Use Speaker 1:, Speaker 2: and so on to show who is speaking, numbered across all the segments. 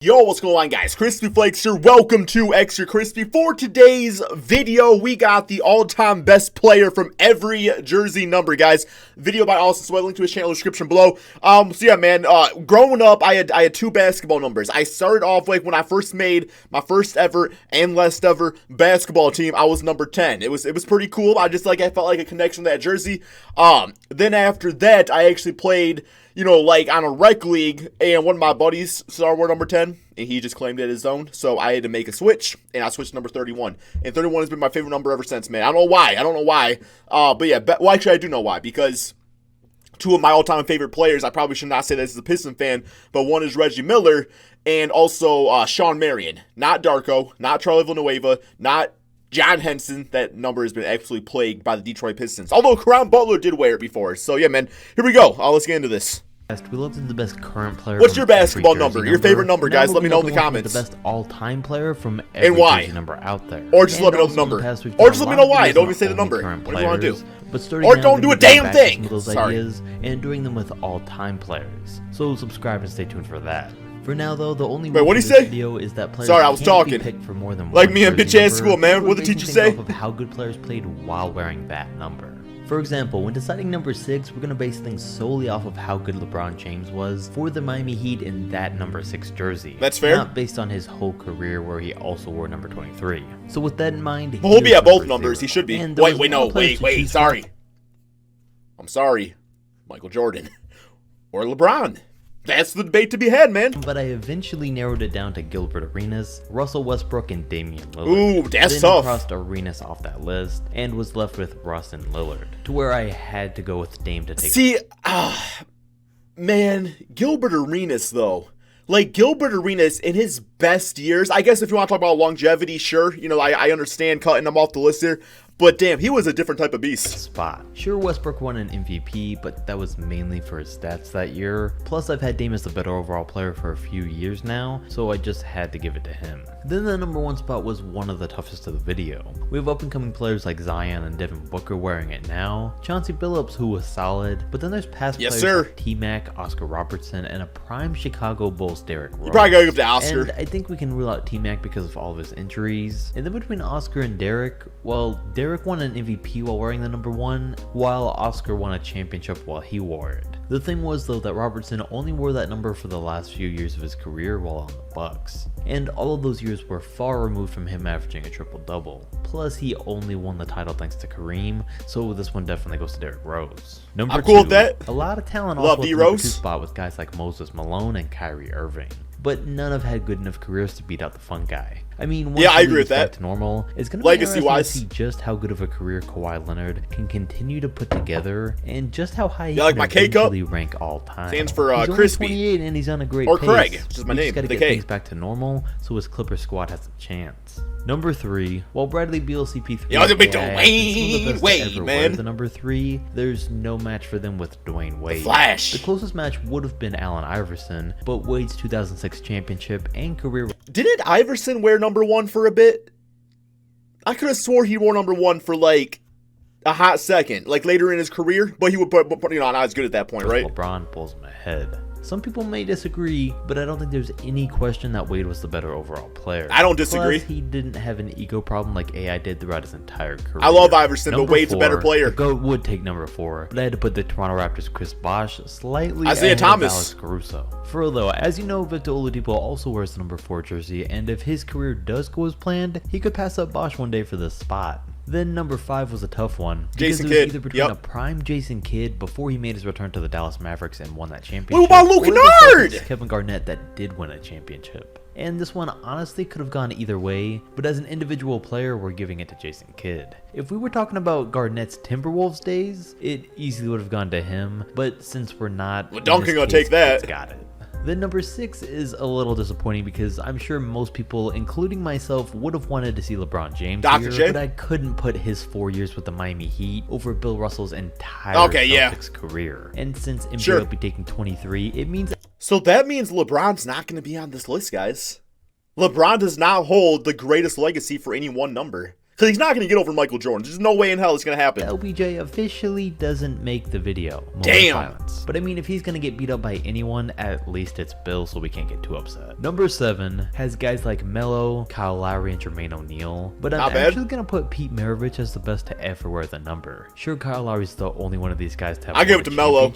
Speaker 1: Yo, what's going on, guys? Crispy Flakes here. Welcome to Extra Crispy. For today's video, we got the all-time best player from every jersey number, guys. Video by Austin, so I link to his channel in the description below. So yeah, man, growing up, I had two basketball numbers. I started off like when I first made my first ever and last ever basketball team. I was number 10. It was pretty cool. I felt like a connection to that jersey. Then after that, I actually played, you know, like on a rec league, and one of my buddies wore number 10, and he just claimed it his own, so I had to make a switch, and I switched to number 31, and 31 has been my favorite number ever since, man. I don't know why, but yeah, well, actually, I do know why, because two of my all-time favorite players, I probably should not say this as a Piston fan, but one is Reggie Miller, and also Sean Marion, not Darko, not Charlie Villanueva, not John Henson. That number has been absolutely plagued by the Detroit Pistons, although Caron Butler did wear it before, so yeah, man, here we go. Let's get into this.
Speaker 2: We looked at the best current player.
Speaker 1: What's your basketball number? Your favorite number, guys? Let me know in the comments.
Speaker 2: The best all-time player from every
Speaker 1: and why
Speaker 2: number out there.
Speaker 1: Or just let me know the number. Or just let me know why. Don't even say the number. What do you want to do?
Speaker 2: But
Speaker 1: or don't do a damn thing.
Speaker 2: Sorry. Ideas and doing them with all-time players. So subscribe and stay tuned for that. For now, though, the only
Speaker 1: wait, what do you say?
Speaker 2: Video is that players
Speaker 1: sorry, I was talking.
Speaker 2: Be picked for more than
Speaker 1: like me in bitch-ass school, man. What did the teacher say?
Speaker 2: Off of how good players played while wearing that number. For example, when deciding number 6, we're going to base things solely off of how good LeBron James was for the Miami Heat in that number 6 jersey.
Speaker 1: That's fair.
Speaker 2: Not based on his whole career where he also wore number 23. So with that in mind,
Speaker 1: well, he'll be at both numbers. He should be. Wait, sorry. I'm sorry. Michael Jordan. Or LeBron. That's the debate to be had, man.
Speaker 2: But I eventually narrowed it down to Gilbert Arenas, Russell Westbrook, and Damian Lillard.
Speaker 1: Ooh, that's
Speaker 2: then
Speaker 1: tough.
Speaker 2: Crossed Arenas off that list and was left with Russ and Lillard, to where I had to go with Dame to take.
Speaker 1: See, man, Gilbert Arenas though. Like, Gilbert Arenas in his best years, I guess if you want to talk about longevity, sure, you know, I understand cutting him off the list here, but damn, he was a different type of beast.
Speaker 2: Spot. Sure, Westbrook won an MVP, but that was mainly for his stats that year. Plus, I've had Dame as the better overall player for a few years now, so I just had to give it to him. Then the number 1 spot was one of the toughest of the video. We have up-and-coming players like Zion and Devin Booker wearing it now, Chauncey Billups, who was solid, but then there's past players like T-Mac, Oscar Robertson, and a prime Chicago Bulls Derrick Rose.
Speaker 1: You probably gotta give it to Oscar.
Speaker 2: And I think we can rule out T-Mac because of all of his injuries. And then between Oscar and Derrick, well, Derrick won an MVP while wearing the number 1, while Oscar won a championship while he wore it. The thing was, though, that Robertson only wore that number for the last few years of his career while on the Bucks, and all of those years were far removed from him averaging a triple-double. Plus, he only won the title thanks to Kareem, so this one definitely goes to Derrick Rose. Number 2,
Speaker 1: with that.
Speaker 2: A lot of talent
Speaker 1: Love
Speaker 2: also at the number 2 spot with guys like Moses Malone and Kyrie Irving, but none have had good enough careers to beat out the fun guy. I mean, once
Speaker 1: I agree with that.
Speaker 2: Back to normal, it's going to be interesting to see just how good of a career Kawhi Leonard can continue to put together, and just how high he can eventually rank all time.
Speaker 1: Stands for
Speaker 2: he's
Speaker 1: Crispy.
Speaker 2: Only 28 and he's on a great
Speaker 1: or
Speaker 2: pace.
Speaker 1: Craig, which is my name.
Speaker 2: Just got to get things back to normal, so his Clipper squad has a chance. Number 3, while Bradley Beal CP3
Speaker 1: man.
Speaker 2: The number 3, there's no match for them with Dwayne Wade.
Speaker 1: Flash.
Speaker 2: The closest match would have been Allen Iverson, but Wade's 2006 championship and career.
Speaker 1: Didn't Iverson wear number 1 for a bit? I could have swore he wore number 1 for like a hot second, like later in his career, but he would put, you know, not as good at that point, right?
Speaker 2: LeBron pulls him ahead. Some people may disagree, but I don't think there's any question that Wade was the better overall player.
Speaker 1: I don't disagree.
Speaker 2: Plus, he didn't have an ego problem like AI did throughout his entire career.
Speaker 1: I love Iverson, but Wade's a better player.
Speaker 2: The GOAT would take number 4, but I had to put the Toronto Raptors' Chris Bosh slightly
Speaker 1: Isaiah
Speaker 2: ahead
Speaker 1: Thomas.
Speaker 2: of Alex Caruso. For though, as you know, Victor Oladipo also wears the number 4 jersey, and if his career does go as planned, he could pass up Bosh one day for this spot. Then number 5 was a tough one.
Speaker 1: Jason
Speaker 2: Kidd. It was
Speaker 1: Kidd.
Speaker 2: either between a prime Jason Kidd before he made his return to the Dallas Mavericks and won that championship.
Speaker 1: What about Luke Kennard?
Speaker 2: Kevin Garnett that did win a championship. And this one honestly could have gone either way, but as an individual player, we're giving it to Jason Kidd. If we were talking about Garnett's Timberwolves days, it easily would have gone to him, but since we're not,
Speaker 1: well, Duncan gonna take that.
Speaker 2: Got it. Then number 6 is a little disappointing because I'm sure most people, including myself, would have wanted to see LeBron James here, but I couldn't put his 4 years with the Miami Heat over Bill Russell's entire Celtics career. And since MJ will be taking 23, it means...
Speaker 1: So that means LeBron's not going to be on this list, guys. LeBron does not hold the greatest legacy for any one number. Because he's not going to get over Michael Jordan. There's no way in hell it's going to happen.
Speaker 2: LBJ officially doesn't make the video.
Speaker 1: Damn.
Speaker 2: Silence. But I mean, if he's going to get beat up by anyone, at least it's Bill, so we can't get too upset. Number 7 has guys like Melo, Kyle Lowry, and Jermaine O'Neal. But I'm actually going to put Pete Maravich as the best to ever wear the number. Sure, Kyle Lowry's the only one of these guys to have
Speaker 1: I give it to Melo,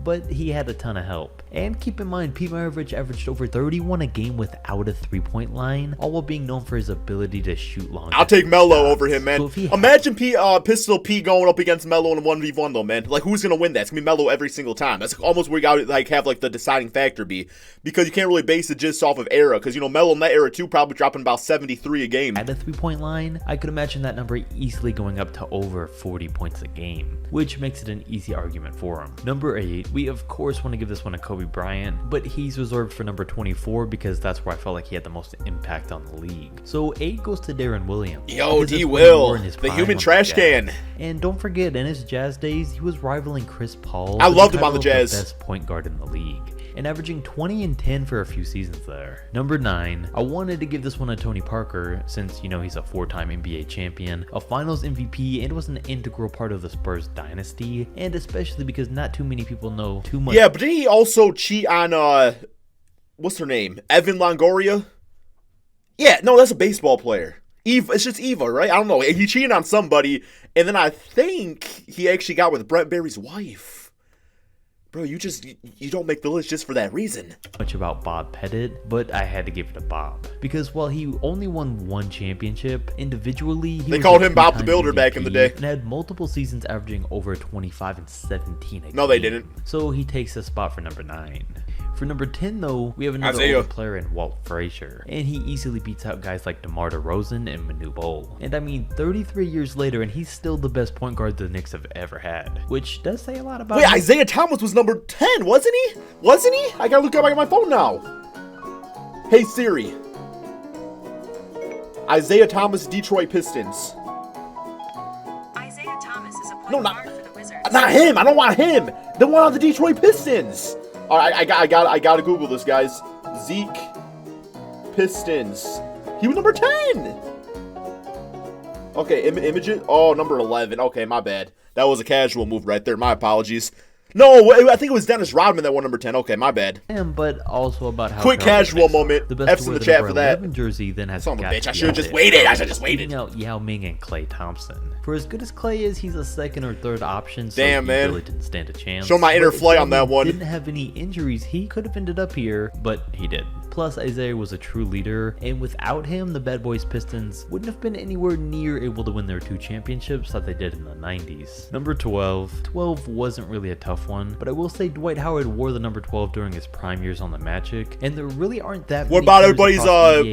Speaker 2: but he had a ton of help. And keep in mind, Pete Maravich averaged over 31 a game without a three-point line, all while being known for his ability to shoot long.
Speaker 1: I'll take Melo over him, man. So imagine Pistol P going up against Melo in a 1v1 though, man. Like, who's gonna win that? It's gonna be Melo every single time. That's almost where you gotta like have like the deciding factor be, because you can't really base it just off of era, because you know Melo in that era too probably dropping about 73 a game.
Speaker 2: At a three-point line, I could imagine that number easily going up to over 40 points a game, which makes it an easy argument for him. Number 8, we of course want to give this one to Kobe Bryant, but he's reserved for number 24 because that's where I felt like he had the most impact on the league. So 8 goes to Darren Williams.
Speaker 1: Yo, D Will, the human trash can.
Speaker 2: And don't forget, in his Jazz days, he was rivaling Chris Paul.
Speaker 1: I loved him on the Jazz.
Speaker 2: The best point guard in the league, and averaging 20 and 10 for a few seasons there. Number 9, I wanted to give this one to Tony Parker, since you know he's a 4-time NBA champion, a Finals MVP, and was an integral part of the Spurs dynasty, and especially because not too many people know too much.
Speaker 1: Yeah, but did he also cheat on what's her name? Evan Longoria? Yeah, no, that's a baseball player. Eva, it's just Eva, right? I don't know. He cheated on somebody, and then I think he actually got with Brent Barry's wife. Bro, you don't make the list just for that reason.
Speaker 2: Much about Bob Pettit, but I had to give it to Bob because while he only won one championship, individually
Speaker 1: they called him Bob the Builder back in the day,
Speaker 2: and had multiple seasons averaging over 25 and 17 a game.
Speaker 1: No, they didn't.
Speaker 2: So he takes a spot for number 9. For number 10, though, we have another older player in Walt Frazier, and he easily beats out guys like DeMar DeRozan and Manu Bol. And I mean, 33 years later, and he's still the best point guard the Knicks have ever had, which does say a lot about him.
Speaker 1: Isaiah Thomas was number 10, wasn't he? Wasn't he? I gotta look up on my phone now. Hey Siri. Isaiah Thomas, Detroit Pistons.
Speaker 3: Isaiah Thomas is a point guard for the Wizards.
Speaker 1: Not him. I don't want him. The one on the Detroit Pistons. All right, I gotta Google this, guys. Zeke Pistons. He was number 10. Okay, images. Oh, number 11. Okay, my bad. That was a casual move right there. My apologies. No, I think it was Dennis Rodman that won number 10. Okay, my bad.
Speaker 2: But also about how
Speaker 1: quick casual moment.
Speaker 2: The
Speaker 1: F's in the chat for that.
Speaker 2: Jersey then has
Speaker 1: son of a bitch. I should have just waited.
Speaker 2: Yao Ming and Klay Thompson. For as good as Klay is, he's a second or third option. So
Speaker 1: damn,
Speaker 2: he
Speaker 1: man.
Speaker 2: Really didn't stand a chance.
Speaker 1: Show my inner flight on that one.
Speaker 2: Didn't have any injuries. He could have ended up here, but he did. Plus, Isaiah was a true leader, and without him, the Bad Boys Pistons wouldn't have been anywhere near able to win their 2 championships that they did in the 90s. Number 12. 12 wasn't really a tough one, but I will say Dwight Howard wore the number 12 during his prime years on the Magic, and there really aren't that many.
Speaker 1: What about everybody's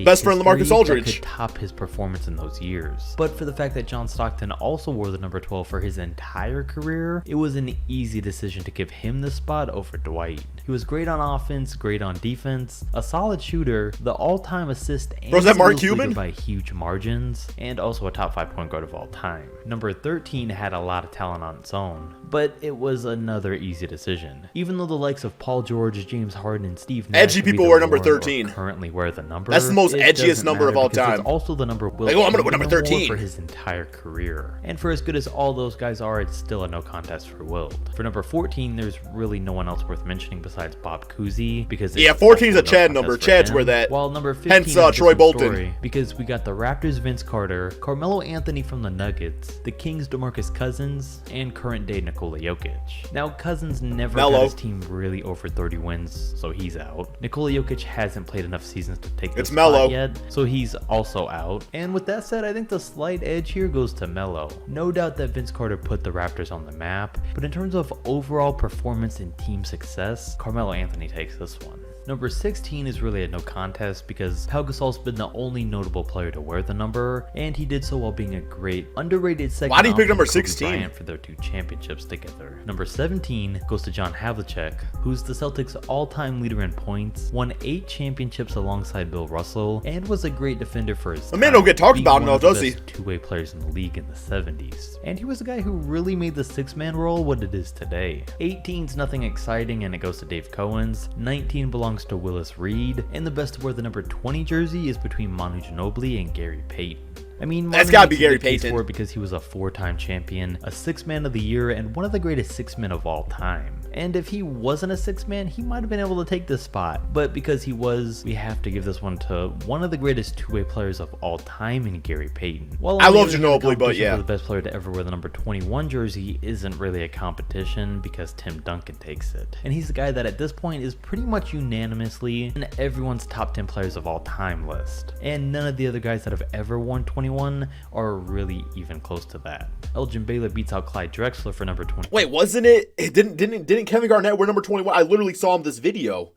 Speaker 1: best friend LaMarcus Aldridge?
Speaker 2: That could top his performance in those years. But for the fact that John Stockton also wore the number 12 for his entire career, it was an easy decision to give him the spot over Dwight. He was great on offense, great on defense, a solid shooter, the all-time assist and steals leader by huge margins, and also a top 5 point guard of all time. Number 13 had a lot of talent on its own, but it was another easy decision. Even though the likes of Paul George, James Harden, and Steve Nash
Speaker 1: edgy people wear number 13.
Speaker 2: Currently wear the number.
Speaker 1: That's the most edgiest number of all time.
Speaker 2: It's also the number Will
Speaker 1: I'm gonna go number 13
Speaker 2: for his entire career. And for as good as all those guys are, it's still a no contest for Wilt. For number 14, there's really no one else worth mentioning besides Bob Cousy, because
Speaker 1: 14 is a Chad number. Chad's where that.
Speaker 2: While number 15
Speaker 1: hence Troy Bolton.
Speaker 2: Because we got the Raptors' Vince Carter, Carmelo Anthony from the Nuggets, the Kings' DeMarcus Cousins, and current day Nikola Jokic. Now Cousins never got his team really over 30 wins, so he's out. Nikola Jokic hasn't played enough seasons to take this spot yet, so he's also out. And with that said, I think the slight edge here goes to Melo. No doubt that Vince Carter put the Raptors on the map, but in terms of overall performance and team success, Carmelo Anthony takes this one. Number 16 is really a no contest because Pau Gasol's been the only notable player to wear the number, and he did so while being a great, underrated second.
Speaker 1: Why do you pick number 16?
Speaker 2: For their 2 championships together. Number 17 goes to John Havlicek, who's the Celtics' all-time leader in points, won 8 championships alongside Bill Russell, and was a great defender for his time.
Speaker 1: The man don't get talked about now, does he?
Speaker 2: Two-way players in the league in the 70s. And he was a guy who really made the 6-man role what it is today. 18's nothing exciting, and it goes to Dave Cowens. 19 belongs to Willis Reed, and the best to wear the number 20 jersey is between Manu Ginobili and Gary Payton. I mean,
Speaker 1: That's
Speaker 2: Marvin
Speaker 1: gotta be
Speaker 2: makes a
Speaker 1: Gary
Speaker 2: good case
Speaker 1: Payton.
Speaker 2: for it because he was a 4-time champion, a 6-man of the year, and one of the greatest 6-men of all time. And if he wasn't a 6-man, he might have been able to take this spot. But because he was, we have to give this one to one of the greatest two-way players of all time in Gary Payton. While
Speaker 1: I
Speaker 2: on the
Speaker 1: love
Speaker 2: other hand,
Speaker 1: Ginobili,
Speaker 2: the
Speaker 1: but
Speaker 2: competition
Speaker 1: yeah.
Speaker 2: for the best player to ever wear the number 21 jersey isn't really a competition because Tim Duncan takes it. And he's the guy that at this point is pretty much unanimously in everyone's top 10 players of all time list. And none of the other guys that have ever worn 21 are really even close to that. Elgin Baylor beats out Clyde Drexler for number 20.
Speaker 1: Wait, wasn't it? Didn't Kevin Garnett wear number 21? I literally saw him this video.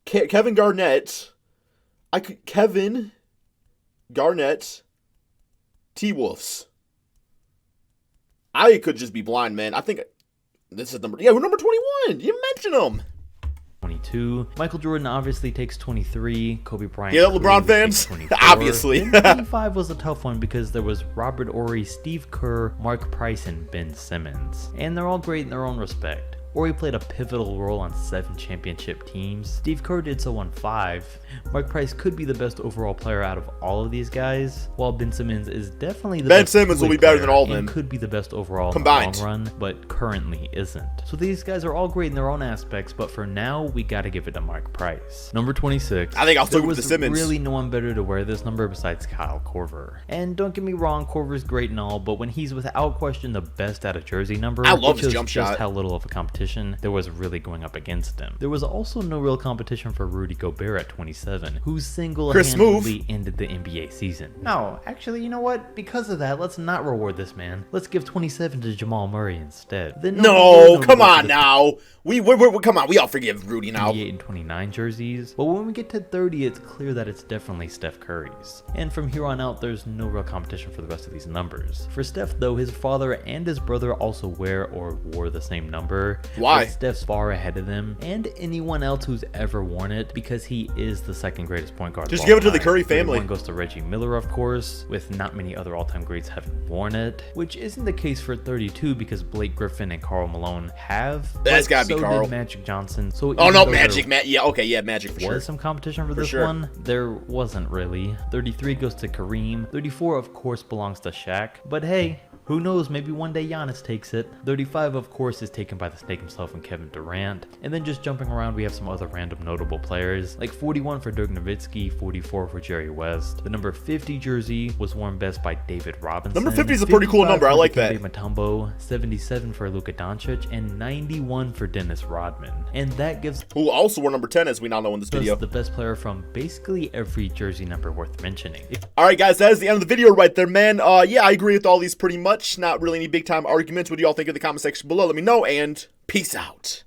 Speaker 1: Kevin Garnett. Kevin Garnett. T-Wolves. I could just be blind, man. I think this is number. Yeah, we're number 21. You mentioned him.
Speaker 2: 22. Michael Jordan obviously takes 23. Kobe Bryant.
Speaker 1: Yeah, LeBron fans.
Speaker 2: 24.
Speaker 1: Obviously.
Speaker 2: Then 25 was a tough one because there was Robert Horry, Steve Kerr, Mark Price, and Ben Simmons. And they're all great in their own respect. Horry played a pivotal role on 7 championship teams. Steve Kerr did so on 5. Mark Price could be the best overall player out of all of these guys, while Ben Simmons is definitely the
Speaker 1: Ben
Speaker 2: best
Speaker 1: Simmons will be better than all of them.
Speaker 2: and could be the best overall
Speaker 1: Combined.
Speaker 2: in the long run, but currently isn't. So these guys are all great in their own aspects, but for now, we gotta give it to Mark Price. Number 26.
Speaker 1: I think I'll still
Speaker 2: There
Speaker 1: give it
Speaker 2: was
Speaker 1: to Simmons.
Speaker 2: really no one better to wear this number besides Kyle Korver. And don't get me wrong, Korver's great and all, but when he's without question the best at a jersey number,
Speaker 1: I love
Speaker 2: it
Speaker 1: his
Speaker 2: shows
Speaker 1: jump
Speaker 2: just
Speaker 1: shot.
Speaker 2: how little of a competition there was really going up against him. There was also no real competition for Rudy Gobert at 27, who single-handedly ended the NBA season. No, actually, you know what? Because of that, let's not reward this man. Let's give 27 to Jamal Murray instead. Then
Speaker 1: No, come on now. Come on. We all forgive Rudy now.
Speaker 2: 28 and 29 jerseys, but when we get to 30, it's clear that it's definitely Steph Curry's. And from here on out, there's no real competition for the rest of these numbers. For Steph, though, his father and his brother also wear or wore the same number.
Speaker 1: Why?
Speaker 2: But Steph's far ahead of them and anyone else who's ever worn it because he is the second greatest point guard.
Speaker 1: Just
Speaker 2: of
Speaker 1: give
Speaker 2: all
Speaker 1: it to the
Speaker 2: time.
Speaker 1: Curry family.
Speaker 2: 31 goes to Reggie Miller, of course, with not many other all-time greats having worn it, which isn't the case for 32 because Blake Griffin and Karl Malone have.
Speaker 1: That's
Speaker 2: but
Speaker 1: gotta be
Speaker 2: so
Speaker 1: Karl.
Speaker 2: did Magic Johnson. So
Speaker 1: Oh
Speaker 2: even
Speaker 1: no,
Speaker 2: though
Speaker 1: Magic,
Speaker 2: there
Speaker 1: Yeah, okay, yeah, Magic for sure.
Speaker 2: was some competition for this
Speaker 1: sure.
Speaker 2: one, there wasn't really. 33 goes to Kareem. 34 of course belongs to Shaq, but hey, who knows, maybe one day Giannis takes it. 35 of course is taken by the Snake himself and Kevin Durant. And then just jumping around, we have some other random notable players, like 41 for Dirk Nowitzki, 44 for Jerry West. The number 50 jersey was worn best by David Robinson.
Speaker 1: Number 50 is a pretty cool
Speaker 2: 55
Speaker 1: number. I
Speaker 2: for
Speaker 1: like
Speaker 2: Dikembe
Speaker 1: that.
Speaker 2: Mutombo, 77 for Luka Doncic, and 91 for Dennis Rodman. And that gives
Speaker 1: Who also wore number 10, as we now know in this video.
Speaker 2: us the best player from basically every jersey number worth mentioning.
Speaker 1: All right, guys, that is the end of the video right there, man. Yeah, I agree with all these pretty much. Not really any big time arguments. What do y'all think in the comment section below? Let me know, and peace out.